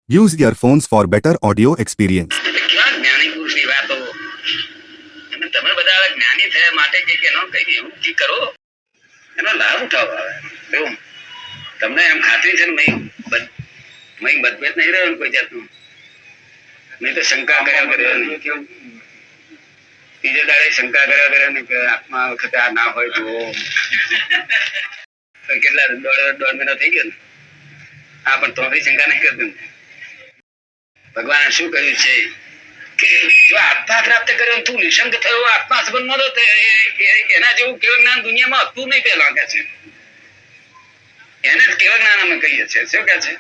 Use earphones for better audio experience. કેવા જ્ઞાની પુરુષની વાતો અને તમે બધા જ્ઞાની થયા માટે કે એનો કઈ એવું કી કરો એનો લાભ ઉઠાવો આવે એવું તમને એમ ખાતરી છે ને મય મતભેદ નહીં રહ્યો ને કોઈ જાતનું નહીં તો શંકા કર્યા કર્યા ત્રીજે દાડે શંકા કર્યા કર્યા ને કે આત્મા વખતે આ ના હોય તો કેટલા દોઢ મહિનો થઈ ગયો ને હા પણ તો શંકા નહીં કરતું ભગવાને શું કહ્યું છે કે જો આત્મા પ્રાપ્ત કર્યો તું નિશંક થયો આત્મા સંબંધમાં તો એના જેવું કેવળ જ્ઞાન દુનિયામાં હતું નહીં પેલા કે છે એને જ કેવળ જ્ઞાન અમે કહીએ છીએ શું કે છે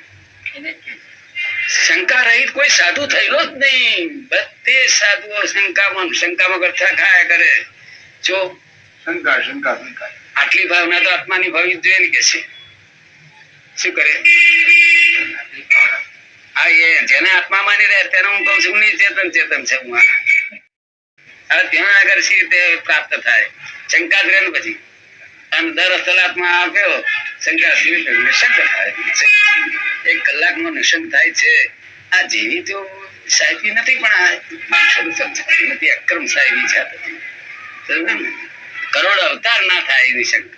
શંકા રહિત કોઈ સાધુ થયેલો જ નહીં બધે સાધુઓ શંકામાં કરતા ખાયા કરે જો શંકા શંકા શંકા આટલી ભાવના તો આત્માની ભાવી જોઈએ ને કે છે શું કરે હા એ જેને આત્મા માની રહે તેને હું કહું છું ચેતન ચેતન છે હું હવે ત્યાં આગળ સી રીતે પ્રાપ્ત થાય શંકા જ રહે ને પછી અને દર અસલાતમાં આપ્યો શંકા નિશંક થાય 1 કલાકમાં નિશંક થાય છે આ જેવી તો સાહેબી નથી પણ આ નથી અક્રમ સાહેબી છે કરોડ અવતાર ના થાય નિશંક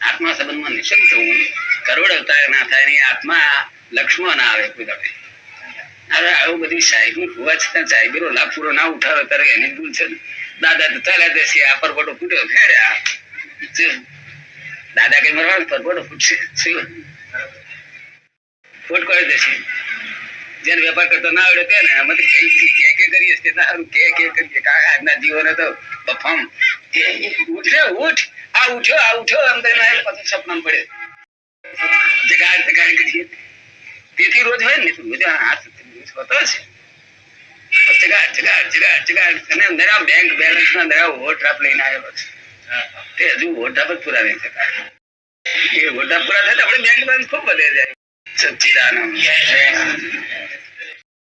આત્મા સંબંધમાં નિશંક થવું કરોડ અવતાર ના થાય ને આત્મા લક્ષ્મણ ના આવે કોઈ દડે હવે આવું બધી સાહેબી હોવા છતાં સાહેબીનો લાભ પૂરો ના ઉઠાવે ત્યારે એની ભૂલ છે દાદા તો ચાલ્યા દેશે આ પરપોટો ફૂટ્યો ફેડ્યા દાદા કઈ મરવાનું પરપોટો ફૂટશે ફૂટ કરી દેશે જેને વેપાર કરતો ના આવડે તેને અમે તો કે કરીએ છીએ સારું કે કરીએ આજના જીવોને તો બફામ ઉઠ રે ઉઠ આ ઉઠ્યો એમ કરીને પછી સપના પડે જગાડ કરીએ તેથી રોજ હોય ને રોજ હાથ હોતો છે જગાડ અને નરા બેંક બેલેન્સ ના નરા ઓવરડ્રાફ્ટ લઈને આવ્યો છે તે હજુ ઓવરડ્રાફ્ટ જ પૂરા નહીં થતા એ ઓવરડ્રાફ્ટ પૂરા થાય તો આપણે બેંક બેલેન્સ ખૂબ વધે જાય સચ્ચિદાનંદ